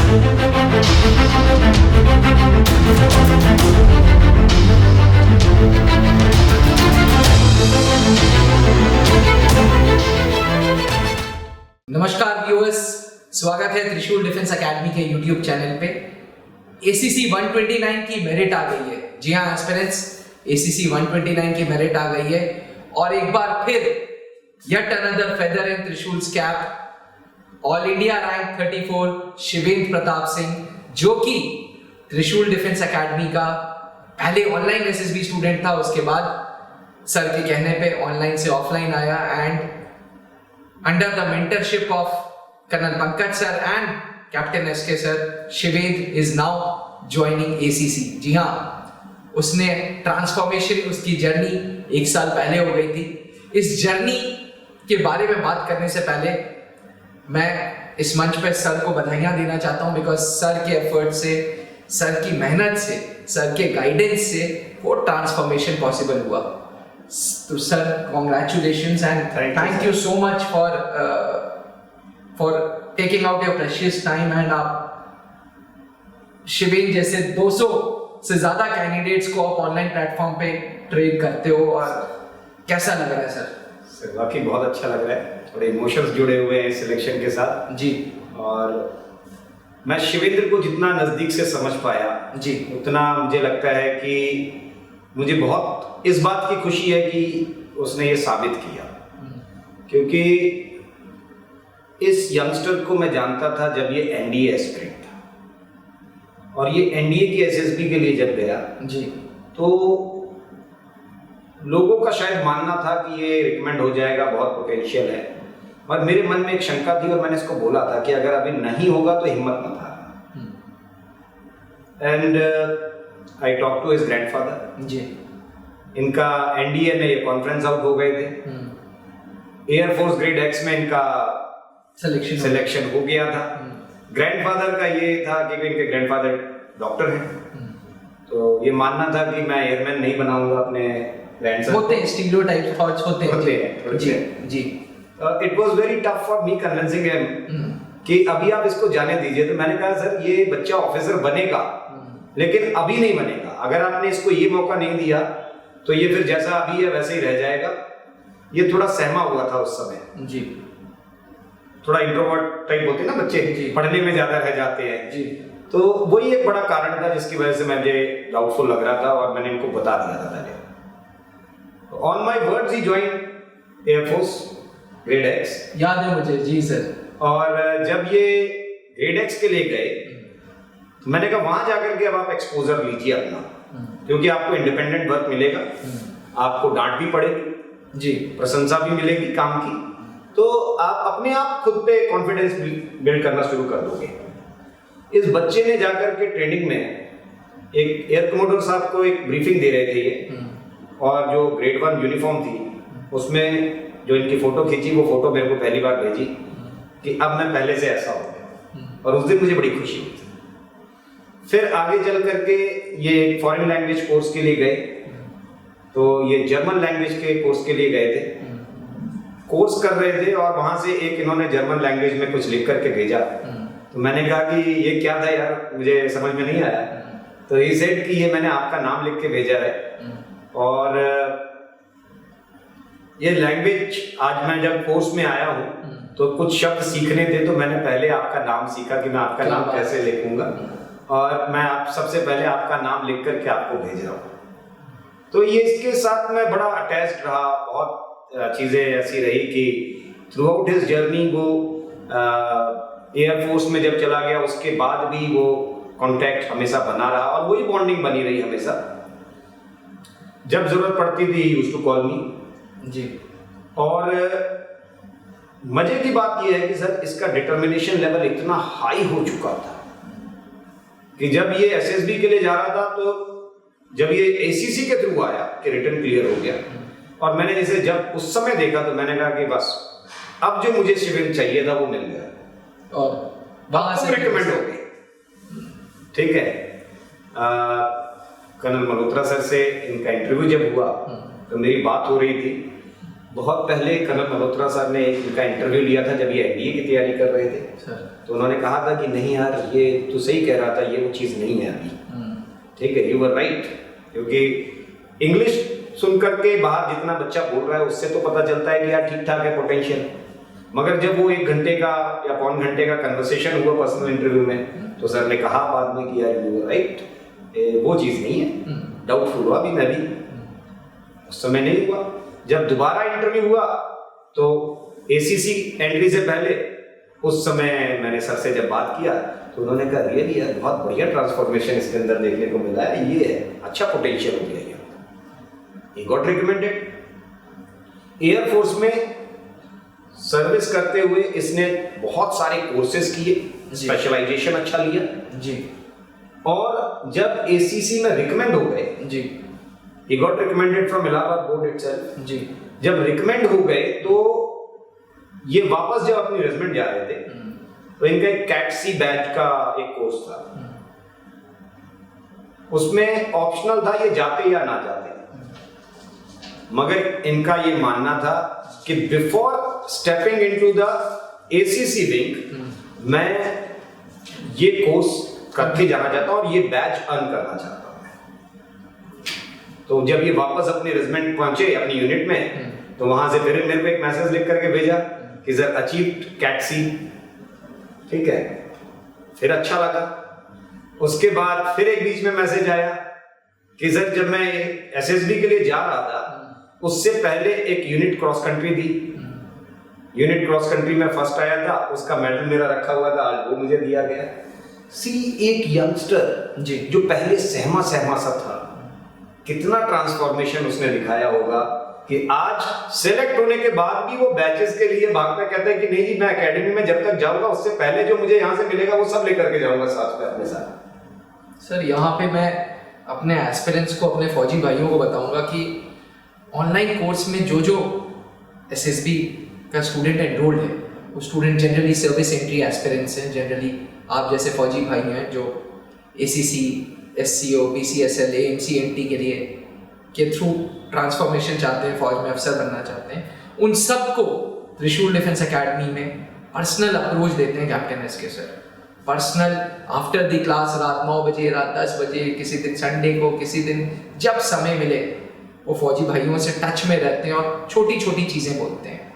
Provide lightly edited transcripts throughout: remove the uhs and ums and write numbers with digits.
नमस्कार व्यूअर्स, स्वागत है त्रिशूल डिफेंस एकेडमी के यूट्यूब चैनल पे। ACC 129 की मेरिट आ गई है। जी हाँ एस्पिरेंट्स, ACC 129 की मेरिट आ गई है और एक बार फिर yet another feather in Trishul's cap, all India rank 34 Shivendra Pratap Singh, जो कि त्रिशूल डिफेंस एकेडमी का पहले ऑनलाइन SSB स्टूडेंट था, उसके बाद सर के कहने पे ऑनलाइन से ऑफलाइन आया and under the mentorship of Colonel Pankaj sir and Captain SK sir, Shivendra is now joining ACC। जी हाँ, उसने ट्रांसफॉर्मेशन, उसकी जर्नी एक साल पहले हो गई थी। इस जर्नी के बारे में बात करने से पहले मैं इस मंच पे सर को बधाइयाँ देना चाहता हूँ, बिकॉज सर के एफर्ट से, सर की मेहनत से, सर के गाइडेंस से वो ट्रांसफॉर्मेशन पॉसिबल हुआ। तो sir congratulations and thank you so much for taking out your precious time and आप शिवेंद्र जैसे 200 से ज्यादा कैंडिडेट्स को आप ऑनलाइन प्लेटफॉर्म पे ट्रेन करते हो, और कैसा लग रहा है सर? वाकई बहुत अच्छा लग रहा है। थोड़े इमोशंस जुड़े हुए हैं सिलेक्शन के साथ जी। और मैं शिवेंद्र को जितना नज़दीक से समझ पाया जी, उतना मुझे लगता है कि मुझे बहुत इस बात की खुशी है कि उसने ये साबित किया, क्योंकि इस यंगस्टर को मैं जानता था जब ये NDA एस्पिरेंट था, और ये NDA की SSB के लिए जब गया जी, तो लोगों का शायद मानना था कि ये रिकमेंड हो जाएगा, बहुत पोटेंशियल है, और मेरे मन में एक शंका थी और मैंने इसको बोला था कि अगर अभी नहीं होगा तो हिम्मत मत हारना। And I talk to his grandfather ji. इनका NDA में ये कॉन्फ्रेंस आउट हो गए थे, एयरफोर्स ग्रेड X में इनका सिलेक्शन हो गया था। ग्रैंडफादर का ये था कि इनके ग्रैंडफादर डॉक्टर हैं, तो ये मानना था कि मैं एयरमैन नहीं बनाऊंगा अपने ग्रैंडसन। होते हैं स्टीरियोटाइप थॉट्स होते हैं जी जी। It was very tough for me convincing him कि अभी आप इसको जाने दीजिए। तो मैंने कहा सर ये बच्चा ऑफिसर बनेगा, लेकिन अभी नहीं बनेगा। अगर आपने इसको ये मौका नहीं दिया तो ये फिर जैसा अभी है वैसे ही रह जाएगा। ये थोड़ा सहमा हुआ था उस समय जी, थोड़ा इंट्रोवर्ट टाइप होते हैं ना बच्चे, पढ़ने में ज्यादा रह जाते हैं जी। तो वही एक बड़ा कारण था जिसकी वजह से मुझे डाउटफुल लग रहा था, और मैंने इनको बता दिया था पहले। On my words he joined air force grade X। याद है मुझे जी सर। और जब ये ग्रेड X के लिए गए तो मैंने कहा वहां जाकर के अब आप एक्सपोजर लीजिए अपना, क्योंकि आपको इंडिपेंडेंट वर्क मिलेगा, आपको डांट भी पड़ेगी जी, प्रशंसा भी मिलेगी काम की, तो आप अपने आप खुद पे कॉन्फिडेंस बिल्ड करना शुरू कर दोगे। इस बच्चे ने जाकर के ट्रेनिंग में एक एयर कमोडोर साहब को एक ब्रीफिंग दे रहे थे ये, और जो ग्रेड 1 यूनिफॉर्म थी उसमें जो इनकी फोटो खींची, वो फोटो मेरे को पहली बार भेजी कि अब मैं पहले से ऐसा हो गया, और उस दिन मुझे बड़ी खुशी हुई थी। फिर आगे चल करके ये फॉरेन लैंग्वेज कोर्स के लिए गए, तो ये जर्मन लैंग्वेज के कोर्स के लिए गए थे, कोर्स कर रहे थे, और वहां से एक इन्होंने जर्मन लैंग्वेज में कुछ लिख करके भेजा। तो मैंने कहा कि ये क्या था यार, मुझे समझ में नहीं आया। तो ही सेड कि ये मैंने आपका नाम लिख के भेजा है, और ये लैंग्वेज आज मैं जब कोर्स में आया हूँ तो कुछ शब्द सीखने थे, तो मैंने पहले आपका नाम सीखा कि मैं आपका नाम कैसे लिखूंगा, और मैं आप सबसे पहले आपका नाम लिख करके आपको भेज रहा हूँ। तो ये इसके साथ मैं बड़ा अटैच्ड रहा, बहुत चीज़ें ऐसी रही कि थ्रू आउट हिज जर्नी वो एयरफोर्स में जब चला गया उसके बाद भी वो कांटेक्ट हमेशा बना रहा, और वही बॉन्डिंग बनी रही हमेशा। जब जरूरत पड़ती थी ही यूज्ड टू कॉल मी जी। और मजे की बात यह है कि सर इसका डिटर्मिनेशन लेवल इतना हाई हो चुका था कि जब ये SSB के लिए जा रहा था, तो जब ये ACC के थ्रू आया कि रिटर्न क्लियर हो गया, और मैंने जैसे जब उस समय देखा तो मैंने कहा कि बस अब जो मुझे शिवेंद्र चाहिए था वो मिल गया, और वहां से रिकमेंड हो गई। ठीक है, कर्नल मल्होत्रा सर से इनका इंटरव्यू जब हुआ तो मेरी बात हो रही थी, बहुत पहले कर्नल मल्होत्रा साहब ने एक उनका इंटरव्यू लिया था जब ये एनडीए की तैयारी कर रहे थे सर। तो उन्होंने कहा था कि नहीं यार ये तो सही कह रहा था, ये वो चीज़ नहीं है अभी। ठीक है, यू वर राइट, क्योंकि इंग्लिश सुन करके बाहर जितना बच्चा बोल रहा है उससे तो पता चलता है कि यार ठीक ठाक है पोटेंशियल, मगर जब वो 1 घंटे का या पौन घंटे का कन्वर्सेशन हुआ पर्सनल इंटरव्यू में तो सर ने कहा बाद में कि यार यू वर राइट, वो चीज़ नहीं है। डाउटफुल हुआ भी, मैं भी उस समय नहीं हुआ। जब दोबारा इंटरव्यू हुआ तो एसीसी एंट्री से पहले उस समय मैंने सर से जब बात किया तो उन्होंने कहा रियली यार बहुत बढ़िया ट्रांसफॉर्मेशन इसके अंदर देखने को मिला है, ये है अच्छा पोटेंशियल हो गया ये। He got recommended. एयरफोर्स में सर्विस करते हुए इसने बहुत सारे कोर्सेज किए, स्पेशलाइजेशन अच्छा लिया जी, और जब एसीसी में रिकमेंड हो गए जी, he got recommended from Allahabad board itself। जी, जब रिकमेंड हो गए तो ये वापस जब अपनी रेजिडेंट जा रहे थे तो इनका एक कैट-सी बैच का एक कोर्स था, उसमें ऑप्शनल था ये जाते या ना जाते, मगर इनका ये मानना था कि before stepping into the ACC wing मैं ये कोर्स करके जाना चाहता हूं और ये बैच अर्न करना चाहता हूं। तो जब ये वापस अपनी रेजिमेंट पहुंचे अपनी यूनिट में तो वहां से फिर मेरे को एक मैसेज लिख करके भेजा कि सर अचीव्ड कैट-सी। ठीक है, फिर अच्छा लगा। उसके बाद फिर एक बीच में मैसेज आया कि सर जब मैं एसएसबी के लिए जा रहा था उससे पहले एक यूनिट क्रॉस कंट्री थी, यूनिट क्रॉस कंट्री में फर्स्ट आया था, उसका मेडल मेरा रखा हुआ था, आज वो मुझे दिया गया। सी एक यंगस्टर जी जो पहले सहमा सा था, कितना ट्रांसफॉर्मेशन उसने दिखाया होगा कि आज सेलेक्ट होने के बाद भी वो बैचेस के लिए भागता कहता है कि नहीं जी मैं एकेडमी में जब तक जाऊंगा उससे पहले जो मुझे यहाँ से मिलेगा वो सब लेकर के जाऊंगा साथ में अपने साथ। सर यहाँ पे मैं अपने एस्पिरेंट्स को, अपने फौजी भाइयों को बताऊंगा कि ऑनलाइन कोर्स में जो जो एसएसबी का स्टूडेंट एनरोल्ड है वो student generally service entry aspirants हैं। जनरली आप जैसे फौजी भाई हैं जो एसीसी, एससीओ, पीसीएसएल, एएमसी-एनटी के लिए के थ्रू ट्रांसफॉर्मेशन चाहते हैं, फौज में अफसर बनना चाहते हैं, उन सबको त्रिशूल डिफेंस एकेडमी में पर्सनल अप्रोच देते हैं captain SK sir. Personal after the class रात 9 बजे, रात 10 बजे, किसी दिन संडे को, किसी दिन जब समय मिले वो फौजी भाइयों से टच में रहते हैं और छोटी छोटी चीज़ें बोलते हैं।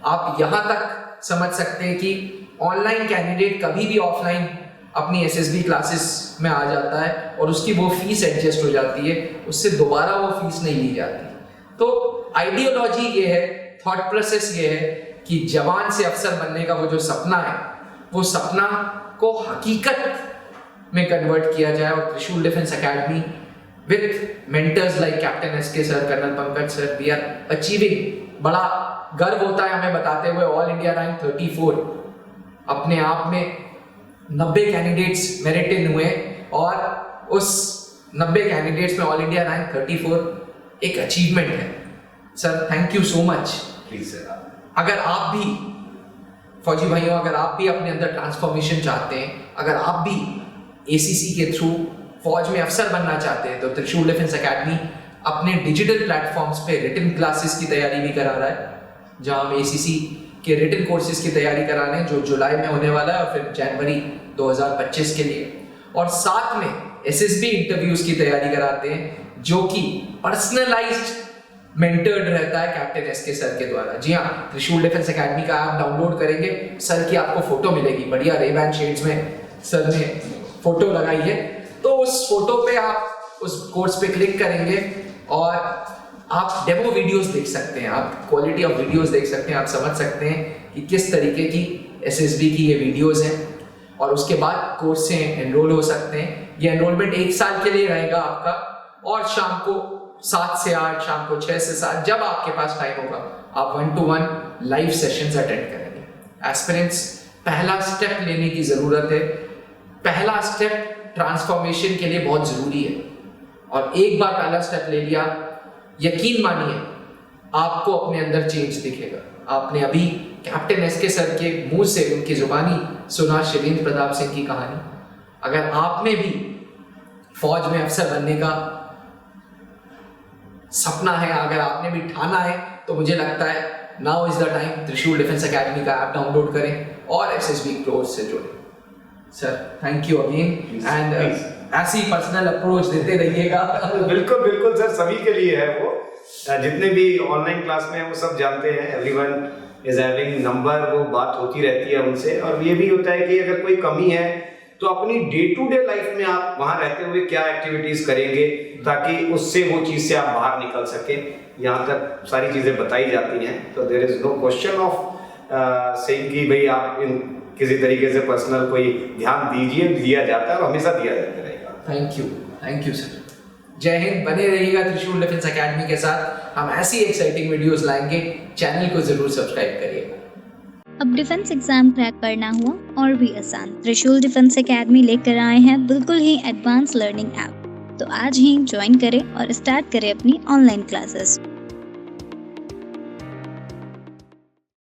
आप यहाँ तक समझ सकते हैं कि ऑनलाइन कैंडिडेट कभी भी ऑफलाइन अपनी एसएसबी क्लासेस में आ जाता है और उसकी वो फीस एडजस्ट हो जाती है, उससे दोबारा वो फीस नहीं ली जाती। तो आइडियोलॉजी ये है, थॉट प्रोसेस ये है कि जवान से अफसर बनने का वो जो सपना है वो सपना को हकीकत में कन्वर्ट किया जाए। और Trishul defence academy with mentors like captain SK sir, colonel Pankaj sir, we are achieving. बड़ा गर्व होता है हमें बताते हुए ऑल इंडिया रैंक 34, अपने आप में 90 कैंडिडेट्स मेरिट इन हुए और उस 90 कैंडिडेट्स में ऑल इंडिया रैंक 34 एक अचीवमेंट है। Sir thank you so much. Please sir, अगर आप भी फौजी भाइयों, अगर आप भी अपने अंदर ट्रांसफॉर्मेशन चाहते हैं, अगर आप भी एसीसी के थ्रू फौज में अफसर बनना चाहते हैं तो त्रिशूल डिफेंस एकेडमी अपने डिजिटल प्लेटफॉर्म्स पे रिटन क्लासेस की तैयारी भी करा रहा है, जहां हम एसीसी के रिटन कोर्सेज की तैयारी करा रहे हैं जो जुलाई में होने वाला है और फिर जनवरी 2025 के लिए, और साथ में एसएसबी इंटरव्यूज की तैयारी कराते हैं जो कि पर्सनलाइज्ड मेंटर्ड रहता है कैप्टन एसके सर के द्वारा। जी हाँ, त्रिशूल डिफेंस एकेडमी का ऐप डाउनलोड करेंगे, सर की आपको फोटो मिलेगी, बढ़िया रेबैन शेड्स में सर ने फोटो लगाई है, तो उस फोटो पे आप उस कोर्स पे क्लिक करेंगे और आप डेमो वीडियोस देख सकते हैं, आप क्वालिटी ऑफ वीडियोस देख सकते हैं, आप समझ सकते हैं कि किस तरीके की एसएसबी की ये वीडियोस हैं, और उसके बाद कोर्स से एनरोल हो सकते हैं। ये एनरोलमेंट 1 साल के लिए रहेगा आपका, और शाम को 7 से 8, शाम को 6 से 7, जब आपके पास टाइम होगा आप 1-to-1 लाइव सेशंस अटेंड करेंगे। एस्पिरेंट्स, पहला स्टेप लेने की ज़रूरत है। पहला स्टेप ट्रांसफॉर्मेशन के लिए बहुत ज़रूरी है, और एक बार पहला स्टेप ले लिया, यकीन मानिए आपको अपने अंदर चेंज दिखेगा। आपने अभी कैप्टन एसके सर के मुंह से, उनकी जुबानी सुना शिवेंद्र प्रताप सिंह की कहानी। अगर आप में भी फौज में अफसर बनने का सपना है, अगर आपने भी ठाना है तो मुझे लगता है नाउ इज द टाइम त्रिशूल डिफेंस एकेडमी का ऐप डाउनलोड करें और एसएसबी कोर्स से जुड़ें। Sir thank you again and ऐसी पर्सनल अप्रोच देते रहिएगा। बिल्कुल बिल्कुल सर, सभी के लिए है वो, जितने भी ऑनलाइन क्लास में हैं वो सब जानते हैं, एवरीवन इज हैविंग नंबर, वो बात होती रहती है उनसे। और ये भी होता है कि अगर कोई कमी है तो अपनी डे टू डे लाइफ में आप वहां रहते हुए क्या एक्टिविटीज करेंगे ताकि उससे वो चीज से आप बाहर निकल सके, यहाँ तक सारी चीजें बताई जाती हैं। तो there is no question of saying कि भाई आप इन किसी तरीके से पर्सनल कोई ध्यान दीजिए, दिया जाता है और हमेशा दिया जाता रहेगा। Thank you sir. जय हिंद, बने रहिएगा त्रिशूल डिफेंस एकेडमी के साथ, हम ऐसी एक्साइटिंग वीडियोस लाएंगे, चैनल को जरूर सब्सक्राइब करिएगा। अब डिफेंस एग्जाम क्रैक करना हुआ और भी आसान, त्रिशूल डिफेंस एकेडमी लेकर आए हैं बिल्कुल ही एडवांस लर्निंग ऐप। तो आज ही ज्वाइन करें और स्टार्ट करें अपनी ऑनलाइन क्लासेस।